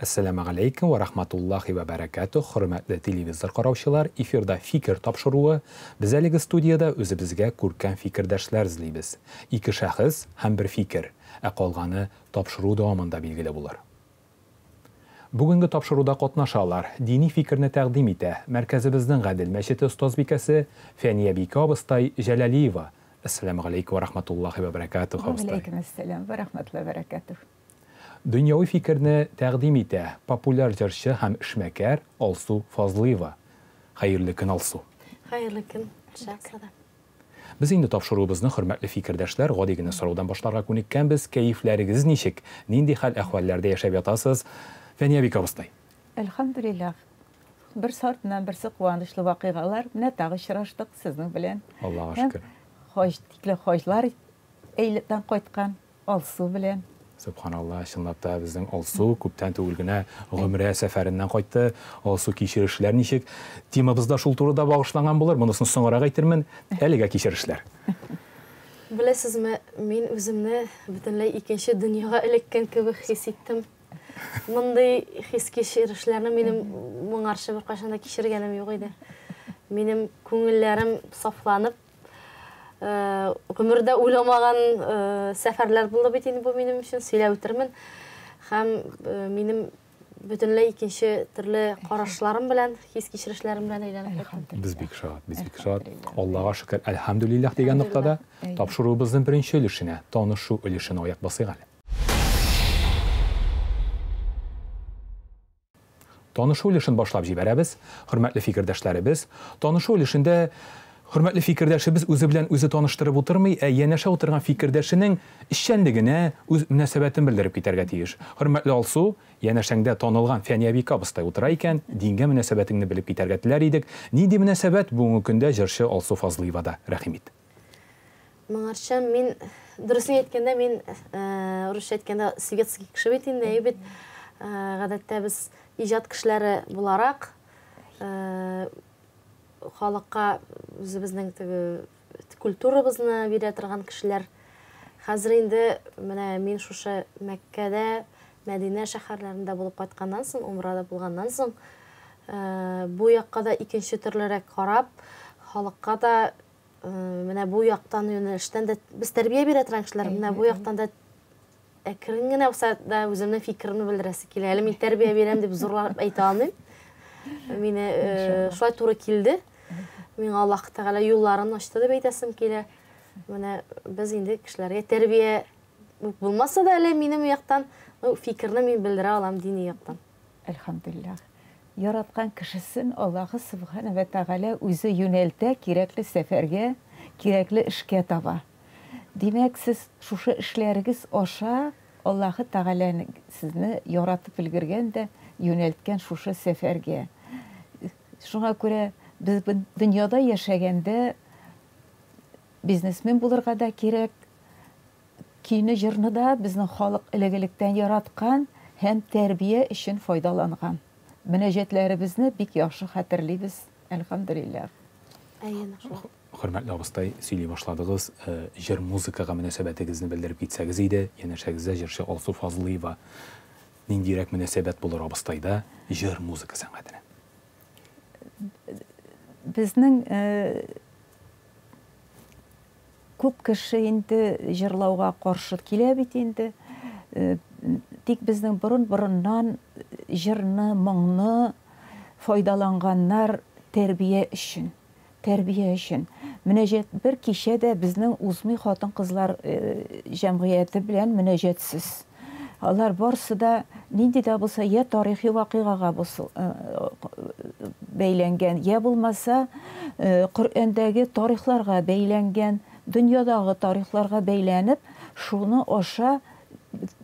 Assalamu alaikum wa rahmatullahi wa barakatuh. Hürmetli televizor qarawchilar, efirda fikir topshiruvi. Biz әлеге studiyada o'zimizga ko'rkam fikrdoshlar izlaymiz. Ikki shaxs ham bir fikr, qolgani topshiruv davomida belgili bo'lar. Bugungi topshiruvda qatnashanlar diniy fikrni taqdim etdi. Markazimizning Gadil masjidi ustozbekasi Faniya Bekobistay Jalaliyeva. Assalamu alaykum va rahmatullohi va barakatuh. Va alaykum assalom va rahmatullohi va barakatuh. Dunyoviy fikrni taqdim etdi. Populyar jurchi ham ishmakar Alsu Fazliyeva. Xayrli kun Alsu. Xayrli kun. Shukran. Biz endi topshiruvimizni hurmatli fikrdoshlar g'odigina so'rovdan boshlarga ko'nikkanmiz. Kayflaringiz nechik? Nindi xil ahvollarda yashab yotasiz? Faniya Bekobistay. Alhamdulillah. Bir soatdan birsi quvonchli voqealar bilan tanishdik sizning bilan. Allohga shukr. Xo'shlikli xo'jlar eylikdan qaytgan Alsu bilan. Subhanallah, shunlabda bizning Alsu ko'pdan tug'ilgina umra safaridan qaytdi. Alsu kechirishlar nechik? Temamizda shul turida bag'ishlangan bo'lar. Bunisini so'ngroq aytırman. Haliga kechirishlar. Bilasizmi, men o'zimni butunlay ikkinchi dunyoga ilakkan kabi his etdim. Bunday his kechirishlarni mening mo'ngarcha bir qachon kechirganim yo'q edi. Mening ko'ngillarim saflanib, ömürde uylamagan seferler buldu bitini bu benim için söylep o'tirman. Hem benim bütünley ikinci türlü qarashlarım bilen, his kechirishlerim bilen aylanib ketdim. Biz bek şad. Allah'a şükür, elhamdülillah degan noktada topshiruvimizning birinchi ulushini, tanishuv ulushini oyoq bosaylik. Tanishuv ulushini boshlab jibaramiz. Hurmatli fikrdoshlarimiz, tanishuv ulushida hurmatli fikrdoshimiz o'zi bilan o'zi tanishtirib o'tirmay, yanasha o'tirgan fikrdoshning ishchanligini, o'z munosabatini bildirib ketarga tegish. Hurmatli Alsu, yanashangda tanilgan Faniya Bekobistay o'tirar ekan, dinga munosabatingni bilib ketarga tilar edik. Nidi munosabat bugungi kunda jurchi Alsu Fazliyevada? Rahmat. Mo'ngarcha men durustini aytganda, men ruscha aytganda svetskiy kishi bitin, bit odatda biz ijod kishilari bo'laroq xalqqa o'zimizning kulturamizni bera turgan kishilar. Hozir endi mana men shusha Makkada, Madina shaharlarida bo'lib qaytgandan so'ng, umrada bo'lgandan so'ng, bu yoqqa da ikkinchi turlarga qarab, xalqqa da mana bu yoqdan yo'nalishdan da biz tarbiya bera turgan kishilar, mana bu yoqdan da akringina bo'lsa da o'zimning fikrimni bildirasi keladi. Men tarbiya beraman deb zo'rlab ayta olmayman. Meni şoy to'g'ri keldi. Men Alloh taolo yo'llarini ochdi deb aytasim keladi. Mana biz endi kishilarga tarbiya bo'lmasa-da, mening yoqdan fikrni men bildira olaman diniy yoqdan. Alhamdulillah. Yaratgan kishisin Alloh subhanahu va taolo o'zi yo'naltdi, kerakli safarga, kerakli ishga tava. Demak, siz shusha ishlaringiz osha Alloh taolo sizni yaratib bilgirganda yo'naltgan shusha safarga. Şuna göre biz dünyada yaşaganda biznesmen bulurga da gerek, kini jırını da bizning xalq ilegilikten yaratgan hem terbiye için faydalangan. Münajatlarimizni bek yaxshi xatirlaymiz. Alhamdulillah. Hurmatli Abistay, söyley başladığınız jir muzikaga munosabatingizni bildirib ketsangiz edi. Yanashagizda jurchi Alsu Fazliyeva ning direkt munosabat bo'lar Abistayda jir muzika san'atine. Bizning ko'p kishi endi jırlauga qarshi kela bit endi. Tik bizning burun-burundan jirni, mo'ngni foydalanganlar terbiye için. Münajat bir kishada bizning uzmi xotin-qizlar jamiyati bilan munojatsiz. Onlar barsıda nindi de bulsa ya tarihi vakiaga beylengen, ya bulmasa Kur'an'daki tarihlarga beylengen, dünyadaki tarihlarga beylenip şunu oşa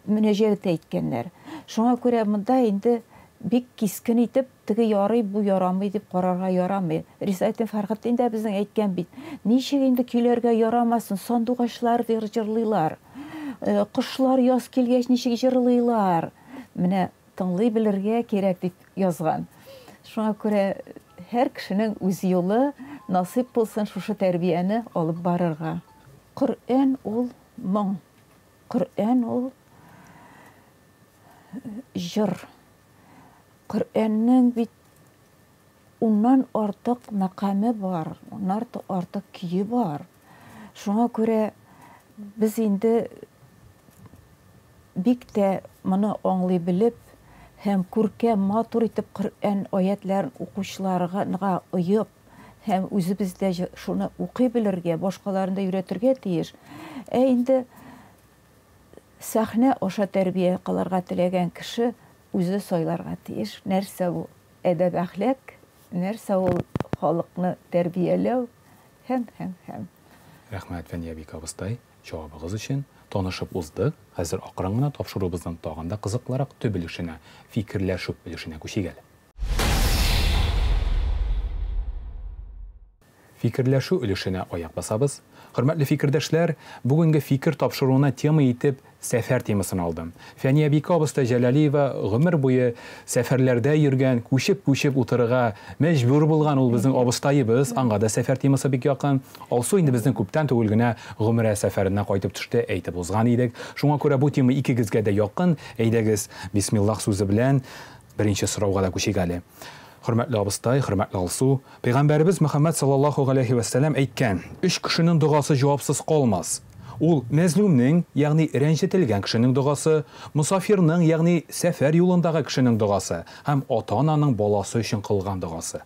münecavat etkenler. Şuna göre bunda indi bek keskin etip tigi yarı bu yaramay deb qararga yaramay. Risayetin farqatında bizning aytgan bit. Nechik endi kuylarga yaramasın, sanduqashlar jırlaylar. Qışlar yoz kelgach nechik jırlaylar. Mine tınlay bilirge kerak deb yozgan. Şuna göre her kişinin o'z yo'li nasip bo'lsin shusha tarbiyani olib borarga. Qur'on ol mo'ng. Qur'on ol jir. Коръәннең бит уннан артык мәкаме бар, уннан артык көйе бар. Шуңа күрә без инде бик тә моны аңлый белеп һәм күркәм матур итеп Коръән аятларын укучыларга ыеп һәм үзебездә шуны укый белергә, башкаларны да өйрәтергә тиеш. Инде сәхнә аша тәрбия кылырга теләгән кеше үзе сайларга тиеш. Нәрсә бу әдәп әхлак, нәрсә ул халыкны тәрбияләү һәм. Рәхмәт Фәния абыстай, җавабыгыз өчен. Танышып уздык. Хәзер акрын гына тапшырубызның тагында кызыклырак төбелешенә, фикерләшү белешенә күчик әле. Фикерләшү өлешенә аяк басабыз. Хөрмәтле фикердәшләр, бүгенге фикер тапшыруына тема итеп сәфәр темасын алдым. Фәния абыстай Җәләлиева гомер буе сәфәрләрдә йөргән, күчеп утырырга мәҗбүр булган ул безнең абыстайыбыз. Аңа да сәфәр темасы бик якын. Алсу инде безнең күптән түгел генә гомер сәфәренә кайтып төште, әйтеп узган идек. Шуңа күрә бу тема икегезгә дә якын. Әйдәгез, бисмиллах сүзе белән беренче сорауга да күчик әле. Хөрмәтле абыстай, хөрмәтле Алсу, Пәйгамбәрбез Мөхәммәд саллаллаһу алейхи ва сәллям әйткән: "Үч кешенең дугасы җавапсыз калмас. Ул мәзлумның, ягъни рәнҗетелгән кешенең дугасы, мусафирның, ягъни сәфәр юлындагы кешенең дугасы һәм ата-ананың баласы өчен кылган дугасы."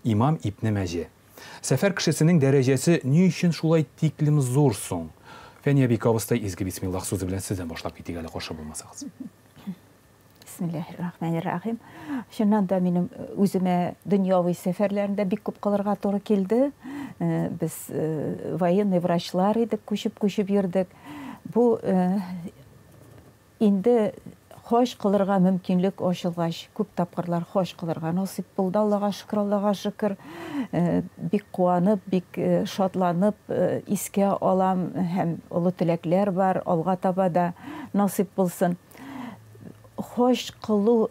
Имам Ибн Мәҗи. Сәфәр кешесенең дәрәҗәсе ни өчен шулай тиклем зур соң? Фәния абыстай, изге бисмиллах сүзе белән сездән башлап китик әле, каршы булмасагыз. Бисмиллаһир-рахманир-рахим. Шуннан да минем үземә дөньяви сәфәрләрендә бик күп кылырга туры килде. Без военный врачлар идек, күчеп йөрдек. Бу инде хаҗ кылырга мөмкинлек ачылгач, күп тапкырлар хаҗ кылырга насип булды. Аллага шөкер. Бик куанып, бик шатланып искә алам һәм олы теләкләр бар. Алга таба да насип булсын. Хаҗ кылу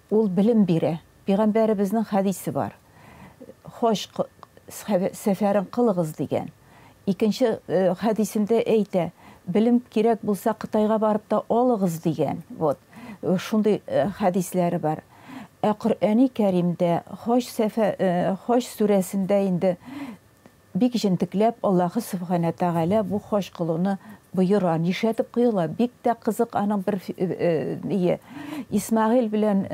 ул белем бирә. Пәйгамбәребезнең хәдисе бар. Хаҗ сәфәрен кылыгыз дигән. Икенче хәдисендә әйтә: "Белем кирәк булса, Кытайга барып та алыгыз" дигән. Вот. Шундый хәдисләре бар. Коръәни Кәримдә Хаҗ сүрәсендә инде бик җентекләп Аллаһы Субхана Тәгалә бу хаҗ кылуны буйыра, нишәтеп кыйла. Бик тә кызык аның бер Исмаил белән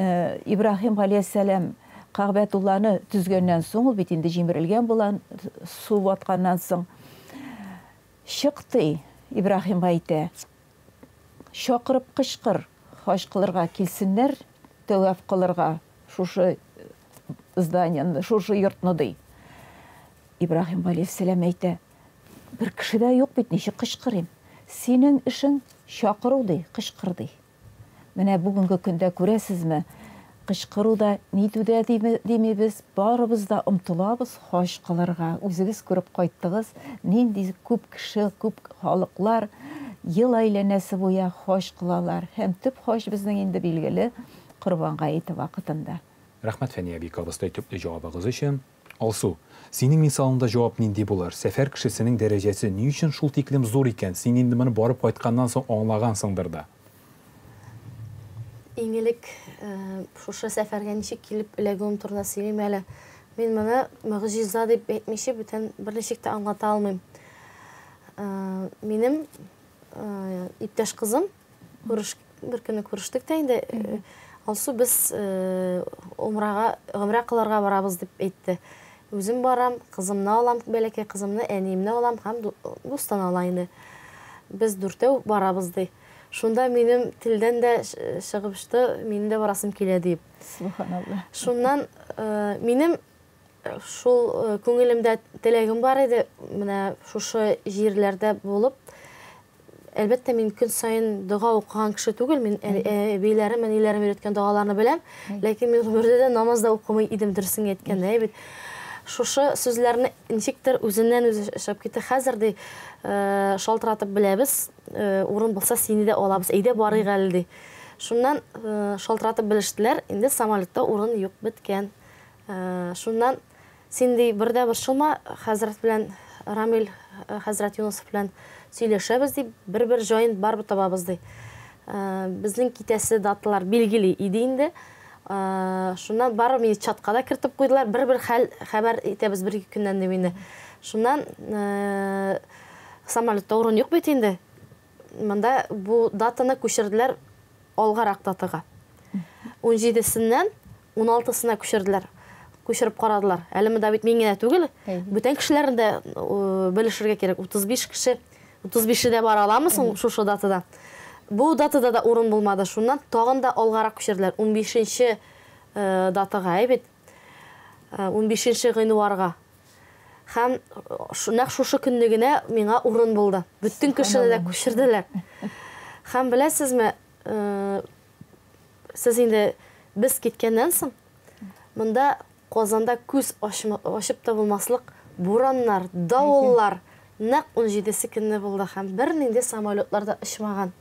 Ибраһим галәйһиссәлам Кәгъбәтулланы төзгәннән соң, ул бит инде җимерелгән була, су ватканнан соң. Чыкты, Ибраһим әйтә: "Шакырып кычкыр, хаҗ кылырга килсеннәр, тәваф кылырга шушы зданияны, шушы йортны" ди. Ибраһим галәйһиссәлам әйтә: "Бер кеше дә юк бит, ничек кычкырыйм? Синең эшең чакыру ди, кычкыр ди." Менә бүгенге көндә күрәсезме, кычкыруда, нитүдә димибез, барыбыз да омтылабыз хаҗ кылырга. Үзегез күреп кайттыгыз, нинди күп кеше, күп халыклар ел әйләнәсе буя хаҗ кылалар. Һәм төп хаҗ безнең инде билгеле Корбан гаете вакытында. Рәхмәт Фәния абыстай төпле җавабыгыз өчен. Алсу, синең мисалында җавап нинди булыр? Сәфәр кешесенең дәрәҗәсе ни өчен шул тиклем зур икән? Син инде моны барып кайтканнан соң аңлагансыңдыр да. Иң элек шушы сәфәргә ничек килеп эләгүем турында сөйләйм әле. Мин моны мөгъҗиза дип әйтмичә бүтән бер ничек тә аңлата алмыйм. Минем иптәш кызым бер көнне күрештек тә инде. Алсу, без умрага кылырга барабыз дип әйтте. Үзем барам, кызымны алам, бәләкәй кызымны, әниемне алам һәм дустан ала инде. Без дүртәү барабыз ди. Шунда минем телдән дә чыгып чыкты, минем дә барасым килә дип. Субханалла. Шуннан минем шул күңелемдә теләгем бар иде, менә шушы җирләрдә булып. Әлбәттә, мин көн сайын дуга укыган кеше түгел, мин әбиләрем, әниләрем өйрәткән дугаларны беләм, ләкин мин гомердә дә намазда укымый идем, дөресен әйткәндә, бит. Шушы сүзләрне ничектер үзеннән үзе чыгып китте. Хәзер ди шалтыратып беләбез, урын булса сине дә алабыз, әйдә барыйк әле ди. Шуннан шалтыратып белештеләр, инде самолетта урын юк, биткән. Шуннан син ди бердә бер шылма хәзрәт белән Рамил хәзрәт Юнусов белән сөйләшәбез ди, бер җайын барып табабыз ди. Безнең китәсе даталар билгеле иде инде. Шуннан барып мені чатқа да кіртіп қойдылар. Бір хәбәр итәбіз бір-екі күннен де мені. Шуннан самолетта орын жоқ бет енді. Мында бұл датаны көшірділер алғарақ датыға. 17-сінен 16-сына көшірділер. Көшіріп қарадылар. Әлімі да бет менгене түгіл. Бүтін кішілерінде білішірге керек. 35 кіші, 35-і де бар аламысың шушы датыда. Бұл датыда да орын болмады. Шуннан тағында алғарақ көшірділер. 15-ші датыға, әйбет. 15-ші ғинуарға. Һәм нақ шушы күннігіне меңа орын болды. Бүтін кішіні де көшірділер. Һәм білесіз ме, сіз енді біз кеткеннен соң, мұнда Қозанда көз ашып та болмаслық бураннар, дауыллар нақ 17-сі күнні болды. Һәм бірнінде самолетларда ұшмаған.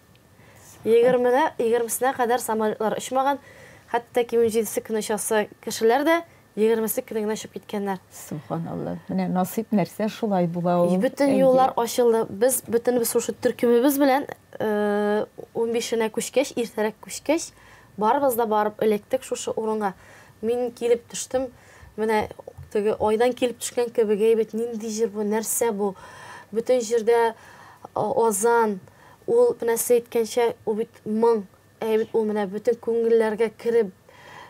20-сіне қадар самолетлар ұшмаған. Хатта 17-сі күні ұшасы кішілер де 20-сі күнігіне ұшып кеткенлер. Субханалла. Міне насип нәрсе шулай була ул. Бүтін юллар ашылды. Біз бүтінбіз шушы түркімібіз білән 15-шіне көшкеш, иртәрәк көшкеш, барыбыз да барып электік шушы орынға. Мен келіп түштім, міне ойдан келіп түшкен кебеге бет нинди жер бұл, нәрсе бұл. Бүтін жерде озан, ол нәрсе еткенше, ол бет мың, әйбет ол міне бүтін көңіллерге кіріп,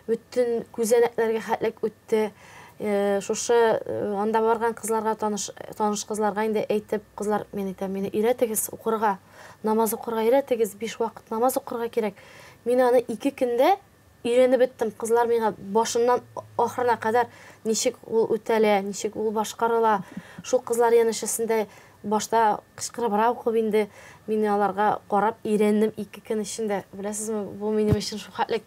бүтін көзәнәкләргә хәтлек өтті. Шушы анда барған қызларға, таныш қызларға инде әйтеп, қызлар мен әйтем, мені үйретігіз оқырға, намаз оқырға үйретігіз, 5 вақыт намаз оқырға керек. Мен аны 2 күнде үйреніп біттім. Қызлар мені башынан ақырына қадар нешік ол өтәлі, нешік ол башқарыла. Шул қызлар енішісінде башта қышқырып оқып енді мен аларға қарап үйрендім 2 күн ішінде. Білесіз ме, бұл менің үшін шу хәтлік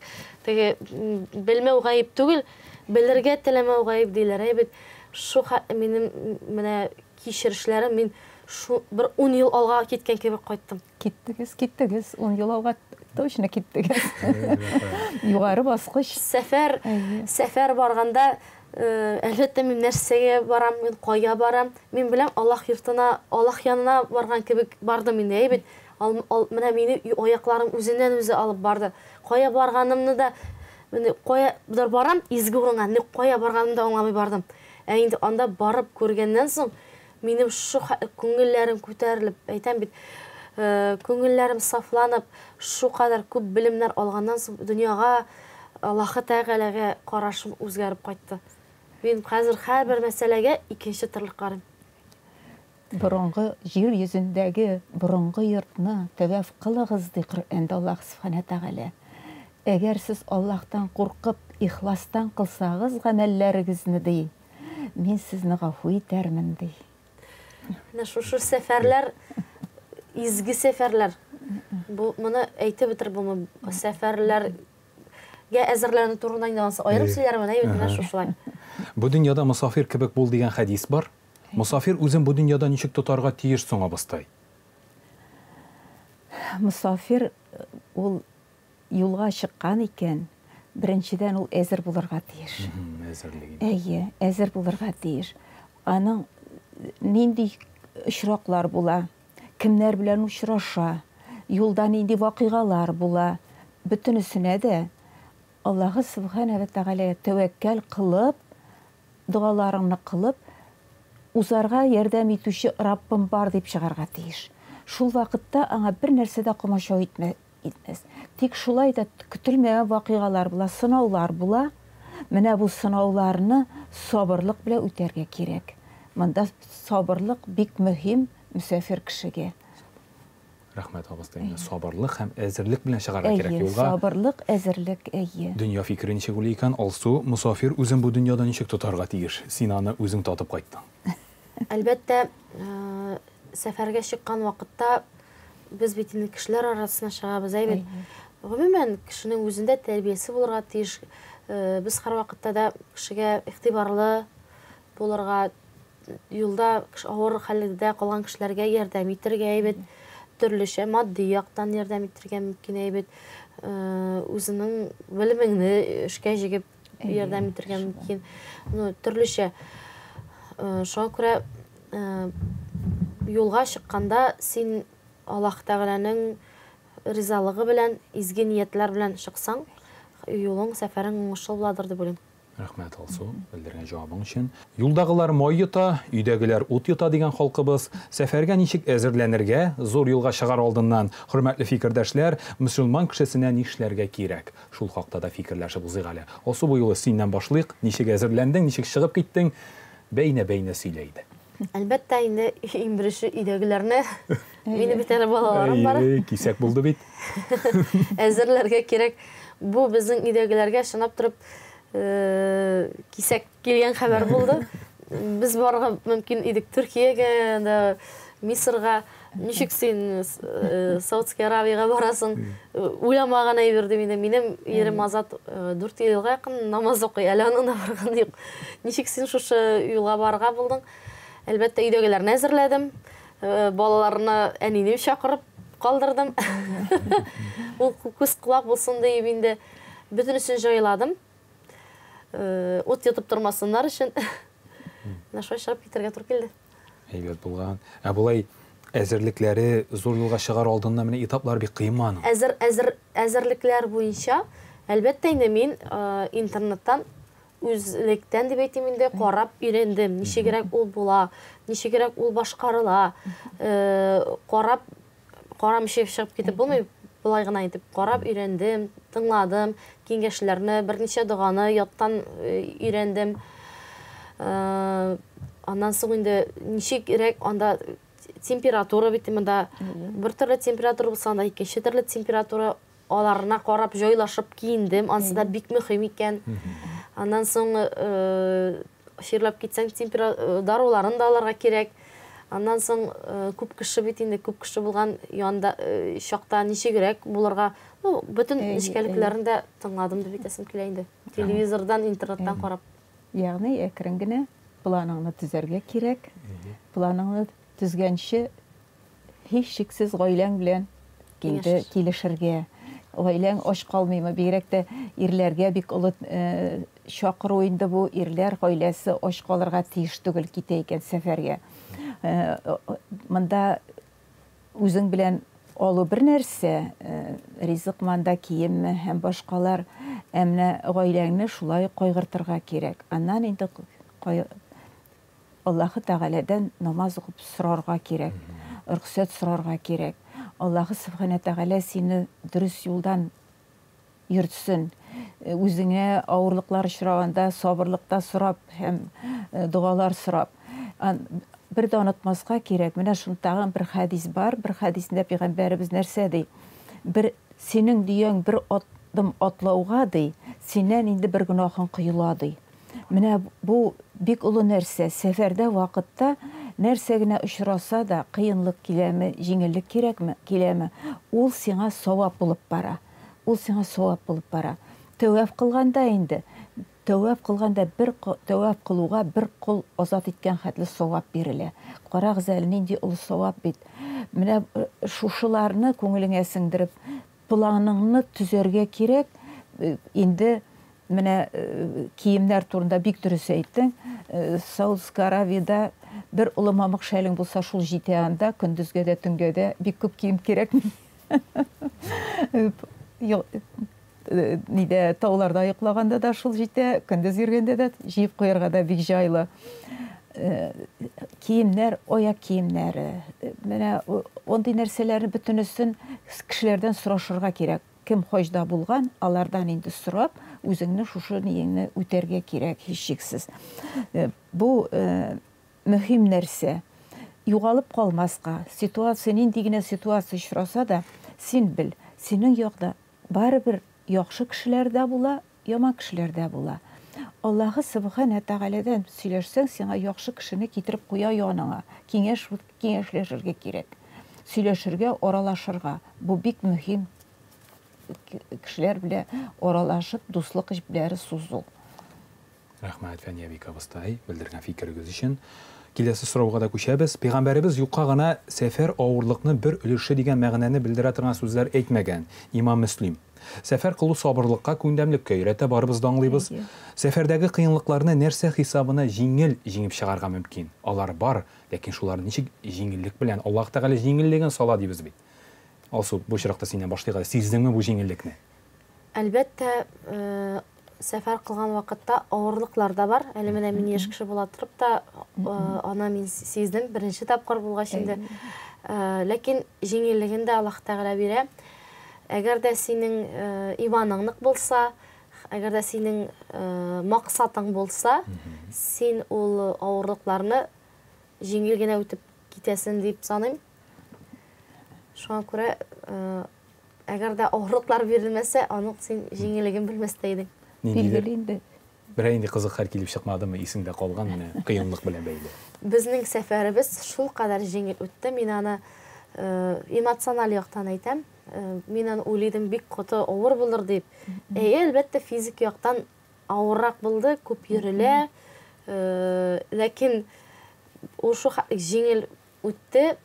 білмеу ғайып түгіл, білірге тілемеу ғайып дейлер. Шу менің кешірішлерім, мен бір 10 ел алға кеткен кебек қойттым. Кеттігіз, 10 ел алға точно кеттігіз. Юғары басқыш. Сәфәр барғанда, әлбетте мен нәрсеге барам, мен қойға барам. Мен білем, Аллах йыртына, Аллах янына барған кебек барды менде. Әйбет, мені аяқларым өзінен өзі алып барды. Қойға барғанымны да, қойға барам, изгі орынға, қойға барғанымды оңамай бардым. Әйінді анда барып көргеннен соң, менің шу көңіллерім көтеріліп, әйтем бит, көңіллерім сафланып, шу қадар көп білімдер алғаннан соң, дүнияға, Аллахы тәғәләге қарашым өзгәріп қайтты. Мен қазір һәр бір мәселеге икенші тірлік қарым. Бұрынғы жер yüzіндегі бұрынғы йортны тәвәф қылығыз ди Құр'анда Аллах Субхана тәғәлә. Әгәр сіз Аллахтан қорқып, ихластан қылсағыз ғәмәлләрігізні дей, мен сізні ғафу етәрмін дей. Шушы сәфәрләр, изгі сәфәрләр. Мұны әйтіп бітір бұл сәфәрләрге әзірләрінің турында айналысы. Айрым сөйлерімін, әйбетіне шушылай. Бұ дүнияда мұсафир кебек бол деген хадис бар. Мұсафир өзін бұ дүнияда нешік тұтарға тиеш соңа бастай? Мұсафир ол юлға шыққан екен, біріншіден ол әзір болырға тиеш. Әйе, әзір болырға тиеш. Аның нинди ұшырақлар бола, кімлер білән ұшыраша, юлда нинди вақиғалар бола, бүтінісіне де Аллахы Субхана ва Тағалаға тәуәккәл қылып, дұғаларыңны қылып, узарға ярдәм итүші Раббым бар деп шығарға тиеш. Шул вақытта аңа бір нәрседе қомашау етмес. Тек шулай да күтілмеген вақиғалар була, сынаулар була. Менә бұл сынауларны сабырлық біле үтәргә керек. Мында сабырлық бик мөһим мүсәфир кешегә. Рахмет абыстайым. Сабырлық һәм әзірлік белән чыгарга кирәк юлга. Сабырлық, әзірлік, әйе. Дөнья фикерен ничек уйлый икән, Алсу, мусафир үзен бу дөньяда ничек тотарга тиеш? Син аны үзең татып кайттың. Әлбәттә, сәфәргә чыккан вакытта без бит инде кешеләр арасына чыгабыз, әйбет. Гомумән, кешенең үзендә тәрбиясе булырга тиеш. Без һәр вакытта да кешегә игътибарлы булырга, юлда авыр хәлдә калган кешеләргә ярдәм итәргә, әйбет. Төрлечә матди яктан ярдәм итәргә мөмкин, әйбет. Үзенең белемеңне эшкә җигеп ярдәм итәргә мөмкин. Төрлечә. Шуңа күрә юлга чыкканда син Аллаһ Тәгаләнең ризалыгы белән, изге ниятләр белән чыксаң, юлың, сәфәрең уңышлы буладыр дип уйлыйм. Рәхмәт Алсу, белдергән җавабың өчен. Юлдагылар май йота, өйдәгеләр ут йота дигән халкыбыз. Сәфәргә ничек әзерләнергә, зур юлга чыгар алдыннан, хөрмәтле фикердәшләр, мөселман кешесенә нишләргә кирәк? Шул хакта да фикерләшеп узыйк әле. Алсу, бу юлы синнән башлыйк. Ничек әзерләндең, ничек чыгып киттең? Бәйнә-бәйнә сөйлә иде. Әлбәттә, инде иң беренче өйдәгеләрне, мине бит әле балаларым бар. Кисәк булды бит. Әзерләргә кирәк. Бу безнең өйдәгеләргә шынап торып кисәк килгән хәбәр булды. Без барга мөмкин идек Төркиягә, да Мисырга. Ничек син Саудовская Аравиягә барасың? Уйламаган әйбер ди мине. Минем ирем Азат 4 елга якын намаз укый, әле аның да барган юк. Ничек син шушы юлга барга булдың? Әлбәттә, өйдәгеләрне әзерләдем. Балаларны әнине чакырып калдырдым. Ул күз кулак булсын дип инде бөтенесен җайладым. Ут йотып тормасыннар өчен. Нашой чыгып китәргә туры килде. Әйбәт булган. Булай әзерлекләре зур юлга чыгар алдында менә этаплар бик кыйман. Әзерлекләр буенча, әлбәттә инде мин интернеттан үзлектән дип әйтим инде карап өйрәндем. Ничегрәк ул була, ничегрәк ул башкарыла. Карамыйча чыгып китеп булмый. Булай гына итеп карап өйрәндем, тыңладым, киңәшләрне, берничә доганы яттан өйрәндем. Аннан соң инде ничегрәк анда температура бит монда бер төрле температура булса, анда икенче төрле температура, аларына карап җайлашып киендем. Ансы да бик мөһим икән. Аннан соң ширләп китсәң даруларын да аларга кирәк. Аннан соң күп кеше бит инде, күп кеше булган янда чакта ничегрәк булырга, бөтен эшкәлекләрен дә тыңладым дип әйтәсем килә инде. Телевизордан, интернеттан карап. Ягъни әкрен генә планыңны төзәргә кирәк. Планыңны төзгәнче һич шиксез гаиләң белән килешергә. Гаиләң аш калмыймы? Бигрәк тә ирләргә бик олы чакыру инде бу. Ирләр гаиләсе аш калырга тиеш түгел китә икән сәфәргә. Монда үзең белән алу бер нәрсә, ризык манда киемме һәм башкалар, әмма гаиләңне шулай кайгыртырга кирәк. Аннан инде Аллаһы Тәгаләдән намаз укып сорарга кирәк, рөхсәт сорарга кирәк. Аллаһы Сүбхәнә Тәгалә сине дөрес юлдан йөртсен. Үзеңә авырлыклар очраганда сабырлыкта сорап һәм дуалар сорап. Бер дә онытмаска кирәк. Менә шул тагын бер хадис бар. Бер хадисендә Пәйгамбәрбез нәрсә ди? Бер синең дияң бер атым атлауга ди, синнән инде бер гөнаһың кыйла ди. Менә бу бик улы нәрсә. Сәфәрдә вакытта нәрсә генә очраса да, кыенлык киләме, җиңеллек киләме, ул сиңа савап булып бара. Ул сиңа савап булып бара. Тәвәф кылганда инде, тәвәф кылганда бер тәвәф кылуга бер кул азат иткән хәтле савап бирелә. Карагыз әле нинди улы савап бит. Менә шушыларны күңелеңә сеңдереп, планыңны төзәргә кирәк. Инде менә киемнәр турында бик дөрес әйттең. Саудовская Аравиядә бер улы мамык шәлең булса, шул җитә анда, көндезгә дә, төнгә дә бик күп кием кирәк. Нидә тауларда йоклаганда да шул җитә, көндез йөргәндә дә җыеп куярга да бик җайлы. Киемнәр, аяк киемнәре. Менә ондай нәрсәләрне бөтенесен кешеләрдән сорашырга кирәк. Кем хаҗда булган, алардан инде сорап, үзеңне шушы ниеңне үтәргә кирәк, һичшиксез. Бу мөһим нәрсә. Югалып калмаска, ситуация нинди генә ситуация очраса да, син бил, синең якта барыбер яхшы кешеләр дә була, яман кешеләр дә була. Аллаһы Сүбхәнә Тәгаләдән сөйләшсәң, сиңа яхшы кешене китереп куя яныңа. Киңәшләшергә кирәк. Сөйләшергә, аралашырга. Бу бик мөһим. Кешеләр белән аралашып, дуслык җипләре сузу. Рәхмәт Фәния бик абыстай, белдергән фикерегез өчен. Киләсе сорауга да күчәбез. Пәйгамбәребез юкка гына сәфәр авырлыкны бер өлеше дигән мәгънәне белдерә торган сүзләр әйтмәгән. Имам Мөслим. Сәфәр кылу сабырлыкка, күндәмлеккә өйрәтә барыбыз да аңлыйбыз. Сәфәрдәге кыенлыкларны нәрсә хисабына җиңеп чыгарга мөмкин? Алар бар, ләкин шулар ничек җиңеллек белән Аллаһ Тәгалә җиңеллеген сала дибез бит. Алсу, бу чиракта синнән башлыйга, сиздеңме бу җиңеллекне? Әлбәттә, сәфәр кылган вакытта авырлыклар да бар. Әле менә мин яшь кеше була торып та, аны мин сиздем, беренче тапкыр булгач инде. Ләкин җиңеллеген дә Аллаһ Тәгалә бирә. Әгәр дә синең иманың нык булса, әгәр дә синең максатың булса, син ул авырлыкларны җиңел генә үтеп китәсен дип саныйм. Шуңа күрә, әгәр дә авырлыклар бирелмәсә, аның син җиңеллеген белмәстә идең. Билгеле инде. Бер инде кызык хәл килеп чыкмадымы, исеңдә калган менә кыенлык белән бәйле. Безнең сәфәребез шул кадәр җиңел үтте. Мин аны эмоциональ яктан әйтәм. Мин аны уйлыйдым, бик каты авыр булыр дип. Әлбәттә, физик яктан авыррак булды, күп йөрелә. Ләкин ул шул җиңел үтте.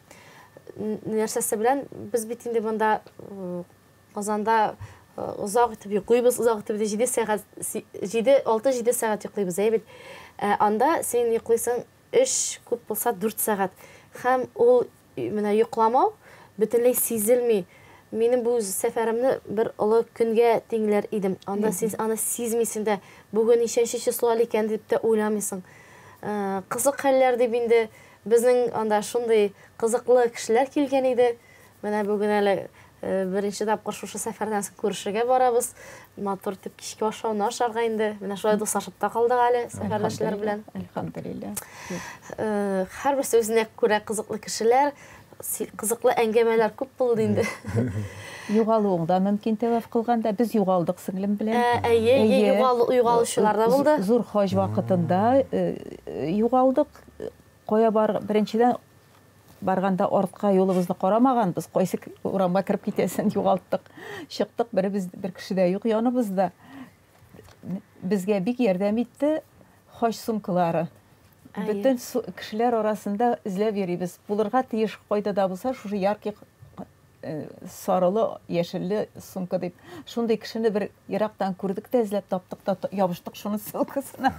Нәрсәсе белән без бит инде монда Казанда узак итеп йоклыйбыз, узак итеп 7 сәгать, 6-7 сәгать йоклыйбыз, бит. Анда син йоклыйсың 3, күп булса 4 сәгать. Һәм ул менә йокламау бөтенләй сизелми. Минем бу сәфәремне бер олы көнгә тиңләр идем. Анда син аны сизмисең дә, бүген ничәнче число икән дип тә уйламыйсың. Кызык хәлләр дип инде безнең анда шундый кызыклы кешеләр килгән иде. Менә бүген әле беренче тапкыр шушы сәфәрдән соң күрешергә барабыз. Матур итеп кичке ашауны ашарга инде. Менә шулай дуслашып та калдык әле сәфәрдәшләр белән. Әлхәмдүлилләh. Һәрберсе үзенә күрә кызыклы кешеләр, кызыклы әңгәмәләр күп булды инде. Югалуың да мөмкин тәваф кылганда без югалдык сеңлем белән. Югалучылар да булды. Зур хаҗ вакытында югалдык. Кая беренчедән барганда артка юлыбызны карамаганбыз. Кайсы урамга кирип китәсен югалттык. Чыктык, бер кеше дә юк яныбызда. Безгә бик ярдәм итте хаҗ сумкалары. Бүтән кешеләр арасында эзләп йөрибез. Булырга тиеш кайда да булса, шушы яркий сарылы, яшелле сумка дип. Шундый кешене бер ерактан күрдек тә, эзләп таптык та ябыштык шуның сумкасына.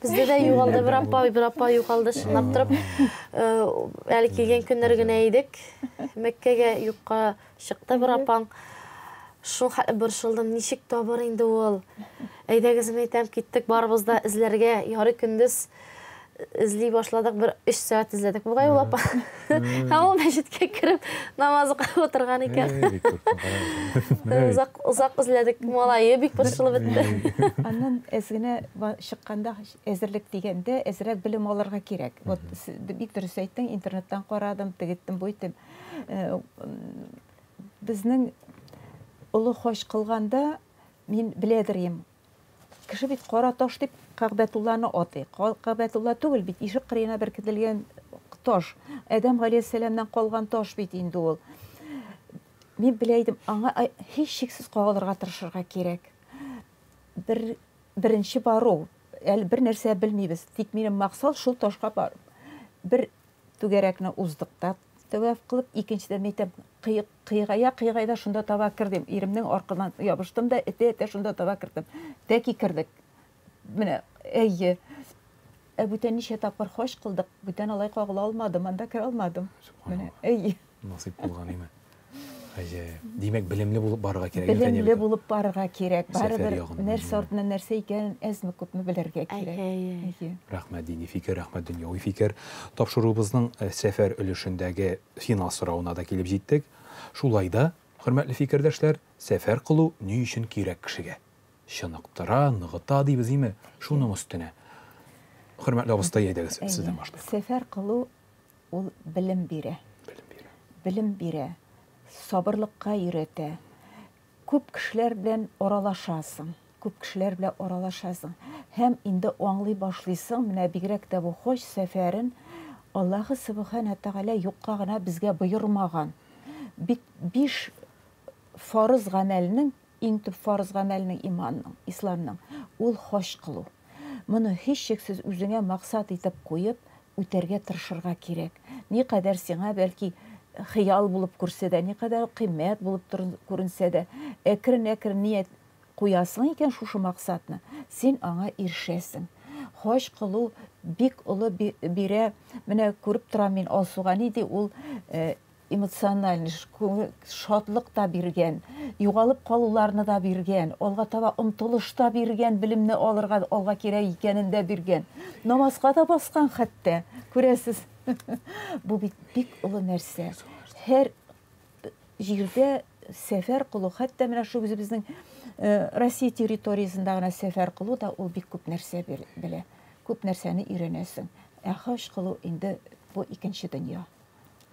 Бездә дә югалды, бер апа югалды, шынлап торып. Әле килгән көннәр генә идек. Мәккәгә юкка чыкты бер апаң. Шул борчылдым, ничек табыр инде ул. Әйдәгез, әйтәм, киттек, барыбыз да эзләргә, ярый көндез эзли башладык, бер 3 сәгать эзләдек бугай ул апа. Һәм ул мәчеткә кирип намаз укып утырган икән. Узак эзләдек, малае бик борчылып бетте. Аннан әзгенә чыкканда әзерлек дигәндә әзрәк белем алырга кирәк. Вот бик дөрес әйттең, интернеттан карадым, тегеттем, буйттым. Безнең улы хаҗ кылганда мин беләдерим. Кеше бит кара таш дип Кәгъбәтулланы атый. Кәгъбәтулла түгел бит, ишек кырыена беркетелгән таш. Адам галәйһиссәламнан калган таш бит инде ул. Мин беләйдем, аңа һич шиксез кагылырга тырышырга кирәк. Беренче бару, әле бер нәрсә белмибез. Тик минем максат шул ташка барып, бер түгәрәкне уздык та тәваф кылып, икенчедән әйтәм, кыйгая шунда таба кирдем. Иремнең аркадан ябыштым да, әтә шунда таба кирдем. Тәки кирдек. Менә, әйе. Бүтән ничә тапкыр хаҗ кылдык. Бүтән алай кагыла алмадым, анда кер алмадым. Менә, әйе. Насыйп булган име. Димәк, белемле булып барырга кирәк. Белемле булып барырга кирәк. Барыбер нәрсә артыннан нәрсә икән, әзме күпме белергә кирәк. Рәхмәт дини фикер, рәхмәт дөньяви фикер. Тапшыруыбызның сәфәр өлешендәге финал сорауына да килеп җиттек. Шулай да, хөрмәтле фикердәшләр, сәфәр кылу ни өчен кирәк кешегә? Чыныктыра, ныгыта дибез име? Шуның өстенә. Хөрмәтле абыстай, әйдәгез, сездән башлыйк. Сәфәр кылу ул белем бирә. Белем бирә. Сабырлыкка өйрәтә. Күп кешеләр белән аралашасың. Һәм инде аңлый башлыйсың, менә бигрәк тә бу хаҗ сәфәрен Аллаһы Субхана Тәгалә юкка гына безгә боермаган. 5 фарыз гамәлнең, иң төп фарыз гамәлнең иманның, исламның, ул хаҗ кылу. Моны һичшиксез үзеңә максат итеп куеп, үтәргә тырышырга кирәк. Никадәр сиңа бәлки хыял булып күрсә дә, никадәр кыйммәт булып күренсә дә, әкрен-әкрен ният куясың икән шушы максатны, син аңа ирешәсең. Хаҗ кылу бик олы бирә. Менә күреп торам мин, Алсуган иде, ул эмоциональный шатлык та биргән, югалып калуларны да биргән, алга таба омтылыш та биргән, билемне алырга алга кирәк икәнен дә биргән. Намазга да баскан хәтта. Күрәсез. Бу бик олы нәрсә. Һәр җирдә сәфәр кылу, хәтта менә шу безнең Россия территориясендә гына сәфәр кылу да ул бик күп нәрсә белә. Күп нәрсәне өйрәнәсең. Ә хаж кылу инде бу икенче дөнья.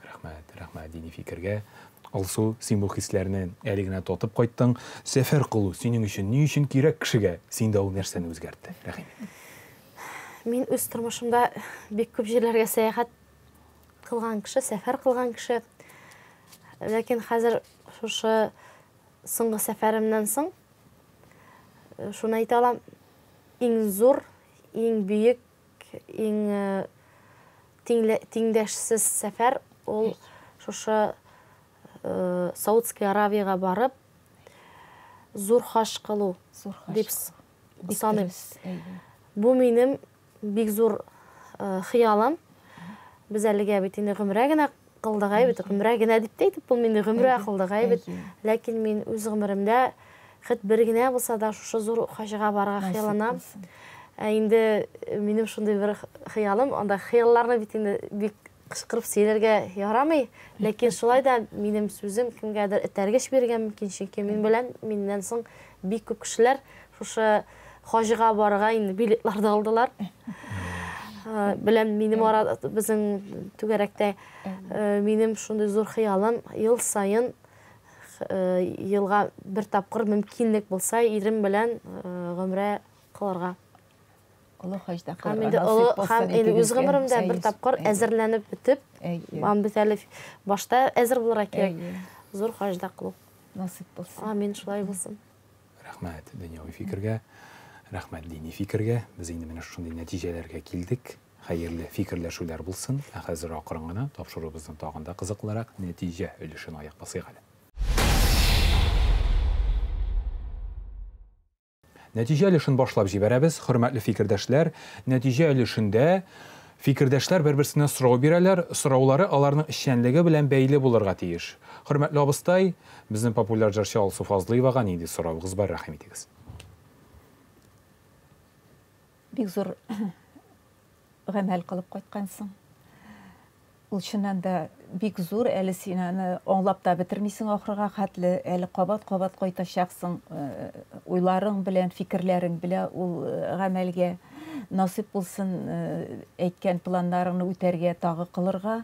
Рәхмәт дини фикергә. Алсу, син бу хисләрне әле генә тотып кайттың. Сәфәр кылу синең өчен ни өчен кирәк кешегә? Син дә ул нәрсәне үзгәртте. Рәхим. Мин үз тормышымда бик күп җирләргә сәяхәт кылган кеше, сәфәр кылган кеше. Ләкин хәзер шушы соңгы сәфәремнән соң шуны әйтә алам, иң зур, иң бөек, иң тиңдәшсез сәфәр ул шушы Саудская Аравияга барып зур хаж кылу дип саныйм. Бу минем бик зур хыялым. Без әлегә бит инде гомрә генә кылдык бит, гомрә генә дип әйтеп, бу мине гомрә кылдык бит. Ләкин мин үз гомремдә хит бер генә булса да шушы зур хаҗга барырга хыяланам. Инде минем шундый бер хыялым, анда хыялларны бит инде бик кычкырып сөйләргә ярамый, ләкин шулай да минем сүзем кемгәдер этәргеш биргән мөмкин, чөнки мин белән миннән соң бик күп кешеләр шушы хаҗга барырга инде билетлар да алдылар. Белән минем арада безнең түгәрәктә минем шундый зур хыялым, ел сайын елга бер тапкыр мөмкинлек булса, ирем белән гомрә кылырга. Олы хаҗда Һәм инде үз гомеремдә бер тапкыр әзерләнеп бетеп, ан бит әле башта әзер булырга кирәк. Зур хаҗда кылу. Насыйп булсын. Амин, шулай булсын. Рәхмәт дөньяви фикергә. Рәхмәт дини фикергә. Без инде менә шундый нәтиҗәләргә килдек. Хәерле фикерләшүләр булсын. Ә хәзер акрын гына тапшырыбызның тагында кызыклырак нәтиҗә өлешен аяк басыйк әле. Нәтиҗә өлешен башлап җибәрәбез. Хөрмәтле фикердәшләр, нәтиҗә өлешендә фикердәшләр бер-берсенә сорау бирәләр. Сораулары аларның эшчәнлеге белән бәйле булырга тиеш. Хөрмәтле абыстай, безнең популяр җырчы Алсу Фазлыевага нинди сорауыгыз бар, рәхим итегез. Бик зур гамәл кылып кайткансың. Ул чыннан да бик зур, әле син аны аңлап та бетермисең ахырга хәтле, әле кабат-кабат кайтачаксың, уйларың белән, фикерләрең белән ул гамәлгә насыйп булсын, әйткән планнарыңны үтәргә тагы кылырга.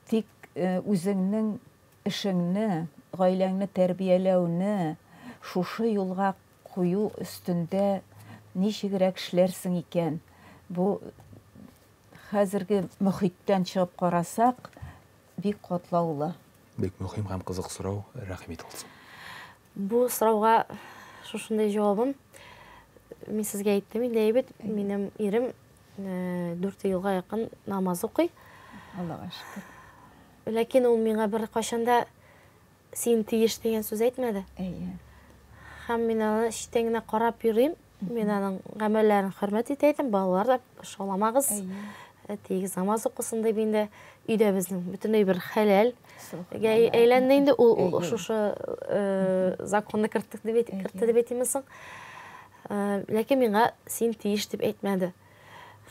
Тик үзеңнең эшеңне, гаиләңне тәрбияләүне шушы юлга кую өстендә ничегрәк эшләрсең икән? Бу хәзерге мөхиттән чыгып карасак, бик катлаулы. Бик мөһим һәм кызык сорау, рәхим ит Алсу. Бу сорауга шушындай җавабым мин сезгә әйттем инде бит, минем ирем 4 елга якын намаз укый. Аллага шөкер. Ләкин ул миңа бер кашанда син тиеш дигән сүз әйтмәде. Һәм мин аны читтән генә карап йөрим. Мин аның гамәлләрен хөрмәт итәм, балалар да шаламагыз. Тигез намаз укысын дип инде өйдә безнең бөтенләй бер хәләл әйләнде инде ул шушы законны кертте дип әйтәмсең. Ләкин миңа син тиеш дип әйтмәде.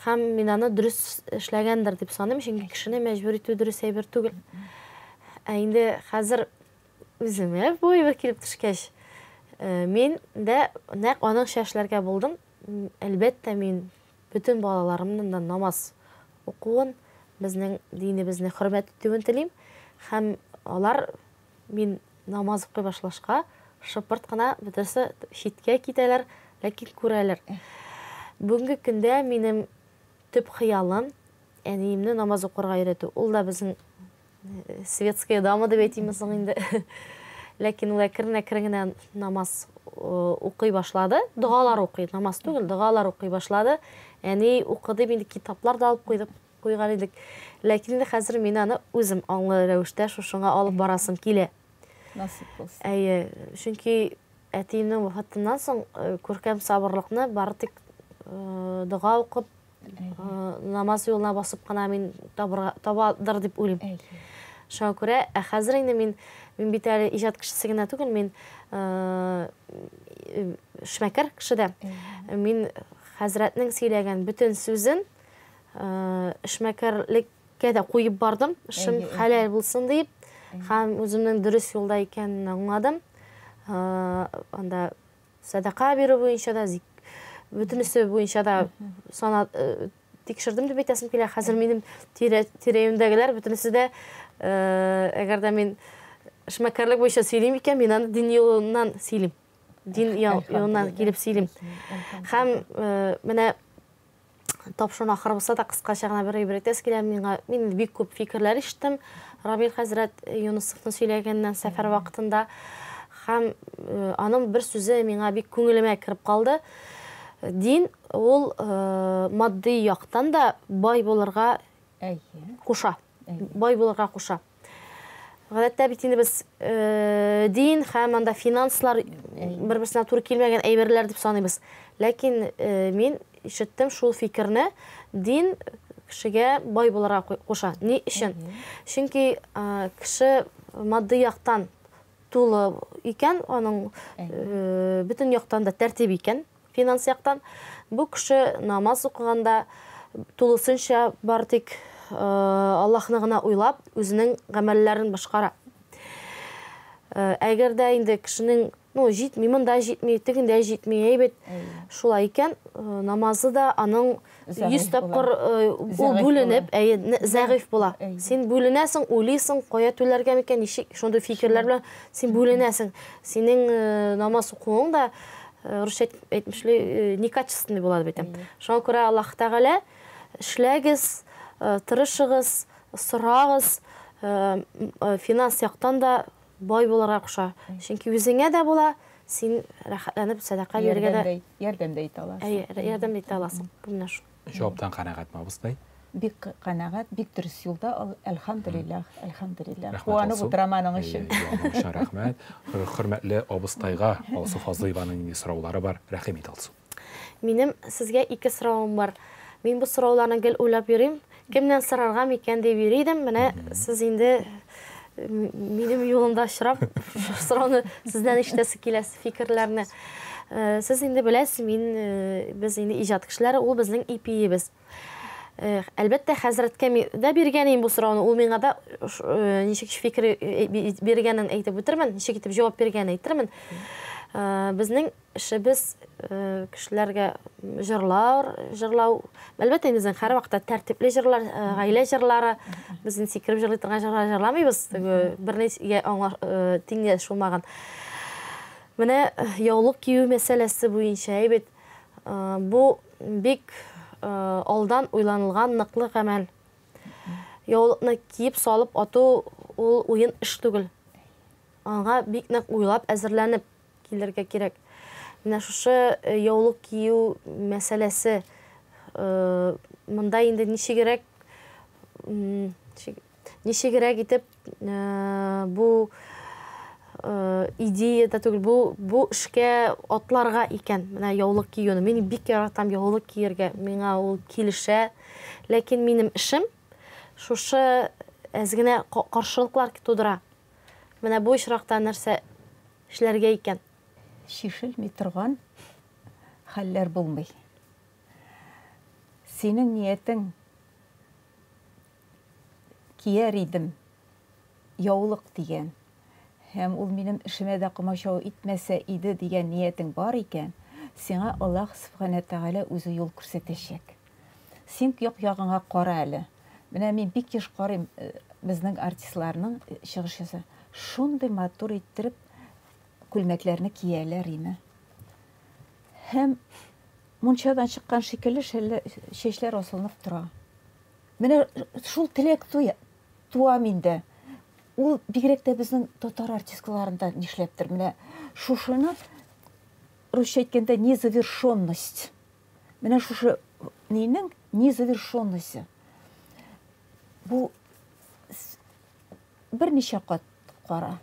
Һәм мин аны дөрес эшләгәндер дип саныйм, чөнки кешене мәҗбүр итү дөрес әйбер түгел. Инде хәзер үземә бу әйбер килеп төшкәч, мин дә нәкъ аның шәшләргә булдым. Әлбәттә мин бүтән балаларымның да намаз укуын, безнең динебезне хөрмәт итүен телим. Һәм алар мин намаз укый башлашка шыпырт кына бөтәсе читкә китәләр, ләкин күрәләр. Бүгенге көндә минем төп хыялым әниемне намаз укырга өйрәтү. Ул да безнең светская дама дип әйтимсең инде. Ләкин ул әкрен-әкрен намаз укый башлады. Дугалар укый, намаз түгел, дугалар укый башлады. Әни укыды, инде китаплар да алып куйган идек. Ләкин инде хәзер мин аны үзем аңлы рәвештә шушыңа алып барасым килә. Насыйп булсын. Чөнки әтиемнең вафатыннан соң күркәм сабырлыкны бары тик дуга укып, намаз юлына басып кына мин табадыр дип уйлыйм. Шуңа күрә, хәзер инде мин бит әле иҗат кешесе генә түгел, мин эшмәкәр кеше дә. Мин хәзрәтнең сөйләгән бөтен сүзен эшмәкәрлеккә дә куеп бардым, эшем хәләл булсын дип, һәм үземнең дөрес юлда икәнен аңладым. Анда садака бирү буенча да, бөтенесе буенча да тикшердем дип әйтәсем килә. Хәзер минем тирәемдәгеләр бөтенесе дә, әгәр дә мин эшмәкәрлек буенча сөйлим икән, мин аны дин юлыннан сөйлим. Дин юлыннан килеп сөйлим. Һәм менә тапшыруны ахыр булса да кыскача гына бер әйбер әйтәс килә. Мин бик күп фикерләр ишеттем. Рабил хәзрәт Юнысовның сөйләгәннән сәфәр вакытында. Һәм аның бер сүзе миңа бик күңелемә кереп калды. Дин ул матди яктан да бай булырга куша. Бай булырга куша. Гадәттә бит инде без дин һәм анда финанслар бер-берсенә туры килмәгән әйберләр дип саныйбыз. Ләкин мин ишеттем шул фикерне, дин кешегә бай булырга куша. Ни өчен? Чөнки кеше матди яктан тулы икән, аның бөтен яктан да тәртип икән, финанс яктан. Бу кеше намаз укыганда тулысынча бар тик Аллаһны гына уйлап, үзенең гамәлләрен башкара. Әгәр дә инде кешенең, җитми, монда җитми, тегендә җитми, әйбәт шулай икән, намазы да аның 100 тапкыр бүленеп, зәгыйф була. Син бүленәсең, уйлыйсың, кая түләргә микән, ничек, шундый фикерләр белән син бүленәсең. Синең намаз укуың да русча әйтмешле некачественный була дип әйтәм. Шуңа күрә Аллаһ Тәгалә эшләгез, тырышыгыз, сорагыз, финанс яктан да бай булырга куша. Чөнки үзеңә дә була, син рәхәтләнеп садака бирергә дә ярдәм дә итә аласың. Ярдәм итә аласың. Менә шу. Җаваптан канәгатьме абыстай? Бик канәгать, бик дөрес юлда, әлхәмдүлиллаһ, әлхәмдүлиллаһ. Куанып утырам аның өчен. Рәхмәт. Хөрмәтле абыстайга Алсу Фазлыйваның сораулары бар. Рәхим ит Алсу. Минем сезгә 2 соравым бар. Мин бу сорауларны гел уйлап йөрим. Кемнән сорарга микән дип йөридем. Менә сез инде минем юлымда очрап, сорауны сездән ишетәсе килә, фикерләрне. Сез инде беләсез, без инде иҗат кешеләре, ул безнең ипиебез. Әлбәттә, хәзрәткә дә биргән бу сорауны, ул миңа да ничек фикер биргәнен әйтеп үтермен, ничек итеп җавап биргәнен әйтермен. Безнең эшебез кешеләргә җырлау. Әлбәттә, безнең һәр вакытта тәртипле җырлар, гаилә җырлары, безнең сикереп җырлый торган җырлар җырламыйбыз, берничә тиңдәш булмаган. Менә яулык кию мәсьәләсе буенча әйбәт, бу бик алдан уйланылган ныклы гамәл. Яулыкны киеп салып ату ул уен эш түгел. Аңа бик нык уйлап, әзерләнеп килергә кирәк. Менә шушы яулык кию мәсьәләсе монда инде ничегрәк итеп бу идея да түгел, бу эшкә атларга икән. Менә яулык киюне. Мин бик яратам яулык киергә. Миңа ул килешә. Ләкин минем эшем шушы әзгенә каршылыклар тудыра. Менә бу очракта нәрсә эшләргә икән? Шишелми торган хәлләр булмый. Синең ниятең кияр идем, яулык дигән. Һәм ул минем эшемә дә комачау итмәсә иде дигән ниятең бар икән, сиңа Аллаһ Субхана Тәгалә үзе юл күрсәтәчәк. Син як-ягыңа кара әле. Менә мин бик еш карыйм безнең артистларның чыгышы. Шундый матур иттереп күлмәкләрне кияләр ине. Һәм мунчадан чыккан шикелле чәчләр асылынып тора. Менә шул теләк туа миндә. Ул бигрәк тә безнең татар артисткаларында нишләптер. Менә шушыны русча әйткәндә незавершенность. Менә шушы нинең незавершенности. Бу берничә кат кара,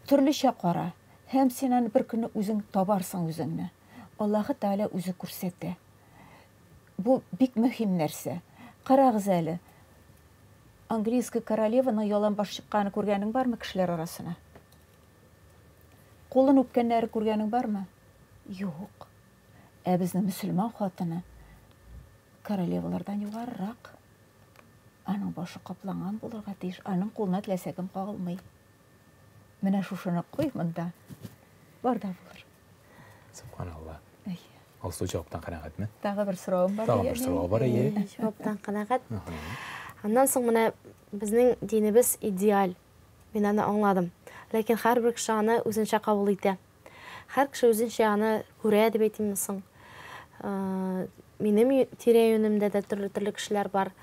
төрлечә кара. Һәм син аны бер көнне үзең табарсың үзеңне. Аллаһы Тәгалә үзе күрсәтә. Бу бик мөһим нәрсә. Карагыз әле. английский королеваның яланбаш чыкканы күргәнең бармы кешеләр арасына? Кулын үпкәннәре күргәнең бармы? Юк. Ә безнең мөселман хатыны королевалардан югарырак. Аның башы капланган булырга тиеш, аның кулына теләсәгем кагылмый. Менә шушыны куй монда. Бар да булыр. Субханалла. Алсу җаваптан канәгатьме? Тагы бер соравым бар. Тагы бер сорау бар, Җаваптан канәгать. Аннан соң менә безнең динебез идеаль. Мин аны аңладым. Ләкин һәрбер кеше аны үзенчә кабул итә. Һәр кеше үзенчә аны күрә дип әйтим соң. Минем тирә-юнемдә дә төрле кешеләр бар.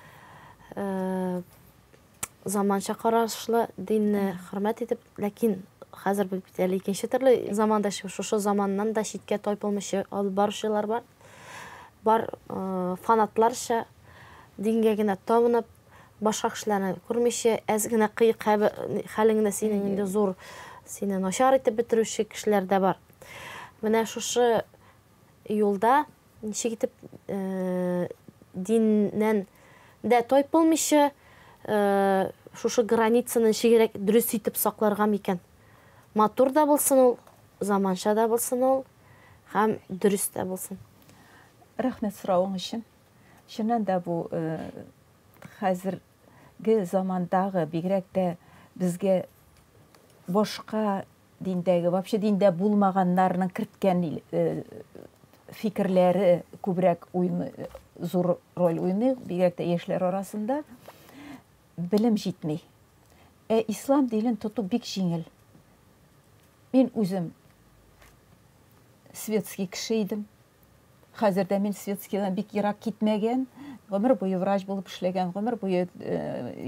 Заманча карашлы динне хөрмәт итеп, ләкин хәзер бит әле икенче төрле заманда шушы заманнан да читкә тайпылмыйча алып баручылар бар. Бар фанатларча дингә генә табынып, башка кешеләрне күрмичә, әз генә кыек хәлеңне синең инде зур, сине начар итеп бетерүче кешеләр дә бар. Менә шушы юлда ничек итеп диннән дә тайпылмыйча шушы границаны ничегрәк дөрес итеп сакларга микән? Матур да булсын ул, заманча да булсын ул, һәм дөрес дә булсын. Рәхмәт соравың өчен. Чыннан да бу хәзерге замандагы бигрәк тә безгә башка диндәге, вообще диндә булмаганнарның керткән фикерләре күбрәк зур роль уйный, бигрәк тә яшьләр арасында белем җитми. Ислам динен тоту бик җиңел. Мин үзем светский кеше идем. Хәзердә мин светскийдан бик ерак китмәгән, гомер буе врач булып эшләгән, гомер буе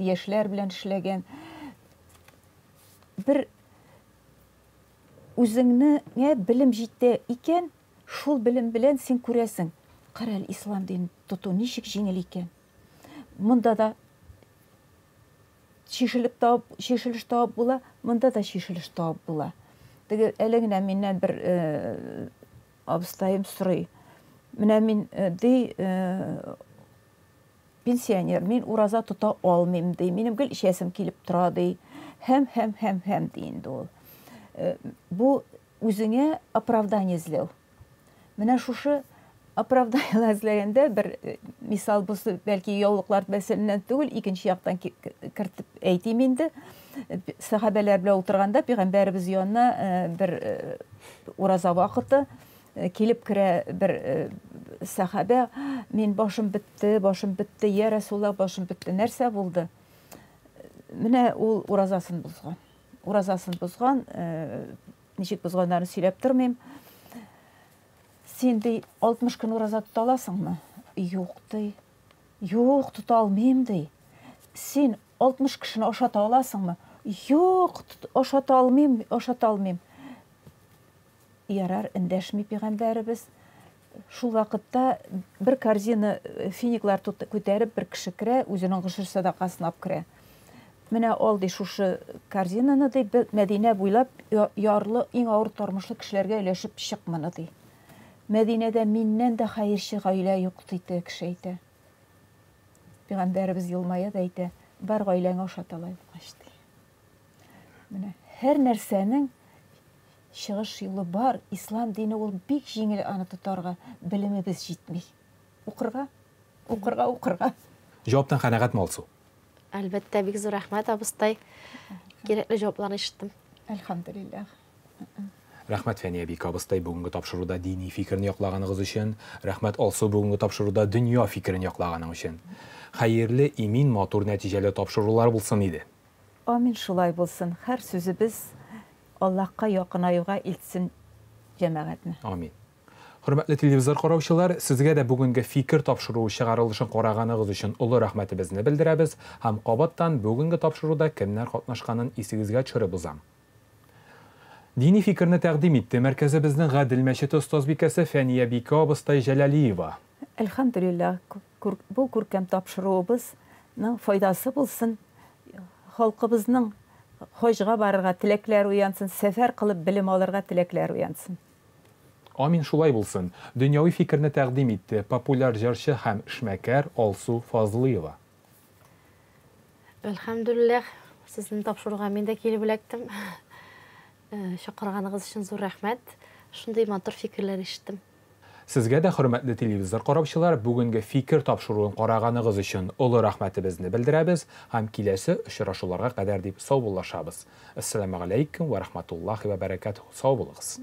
яшьләр белән эшләгән. Бер үзеңне белем җитә икән, шул белем белән син күрәсең. Карал ислам дин тоту ничек җиңел икән. Монда да шишелеш табып була, монда да шишелеш табып була. Теге әле генә миннән бер абыстаем сорый. Менә мин пенсионер, мин ураза тота алмыйм ди. Минем гел ичәсем килеп тора ди. Һәм ди инде ул. Бу үзеңә оправдание эзләү. Менә шушы оправдание эзләгәндә бер мисал булса, бәлки яулыклар мәсәленнән түгел, икенче яктан кертеп әйтим инде. Сахабәләр белән утырганда пәйгамбәрбез янына бер ураза вакыты килеп керә бер сахабә, мин башым бетте, я Расулла, башым бетте, нәрсә булды? Менә ул уразасын бозган, ничек бозганнарын сөйләп тормыйм. Син ди 60 көн ураза тота аласыңмы? Юк ди. Юк, тота алмыйм ди. Син 60 кешене ашата аласыңмы? Юк, ашата алмыйм. Ярар, эндәшми пәйгамбәрбез. Шул вакытта бер корзина финиклар күтәреп бер кеше керә, үзенең гышыр садакасын алып керә. Менә алды шушы корзинаны ди, Мәдинә буйлап ярлы, иң авыр тормышлы кешеләргә өләшеп чыкманы ди. Мәдинәдә миннән дә хәерче гаилә юк диде кеше әйтә. Пәйгамбәрбез елмая да әйтә, бар гаиләңә ашаталай булгач ди. Менә һәр нәрсәнең чыгыш юлы бар. Ислам дине ул бик җиңел аны тотарга, белемебез җитми. Укырга. Җаваптан канәгатьме Алсу? Әлбәттә, бик зур рәхмәт, абыстай. Кирәкле җавапларны ишеттем. Әлхәмдүлиллаһ. Рәхмәт Фәния бик абыстай бүгенге тапшыруда дини фикерне яклаганыгыз өчен. Рәхмәт Алсу бүгенге тапшыруда дөнья фикерен яклаганың өчен. Хәерле, имин, матур нәтиҗәле тапшырулар булсын иде. Амин, шулай булсын. Һәр сүзебез Аллаһка якынаюга илтсен җәмәгатьне. Амин. Хөрмәтле телевизор караучылар, сезгә дә бүгенге фикер тапшыру чыгарылышын караганыгыз өчен олы рәхмәтебезне белдерәбез һәм кабаттан бүгенге тапшыруда кемнәр катнашканын исегезгә төшереп узам. Дини фикерне тәкъдим итте мәркәзебезнең Гадел мәчете остазбикәсе Фәния Бика абыстай Җәләлиева. Әлхәмдүлиллаһ, бу күркәм тапшыруыбызның файдасы булсын. Халкыбызның хаҗга барырга теләкләр уянсын, сәфәр кылып белем алырга теләкләр уянсын. Амин, шулай булсын. Дөньяви фикерне тәкъдим итте популяр җырчы һәм эшмәкәр Алсу Фазлыева. Әлхәмдүлилләх, сезне тапшыруга мин дә килеп эләктем. Чакырганыгыз өчен зур рәхмәт. Шундый матур фикерләр ишеттем. Сезгә дә хөрмәтле телевизор караучылар, бүгенге фикер тапшыруын караганыгыз өчен олы рәхмәтебезне белдерәбез һәм киләсе очрашуларга кадәр дип саубуллашабыз. Ассаламу алейкум ва рахматуллахи ва баракатуһ. Сау булыгыз.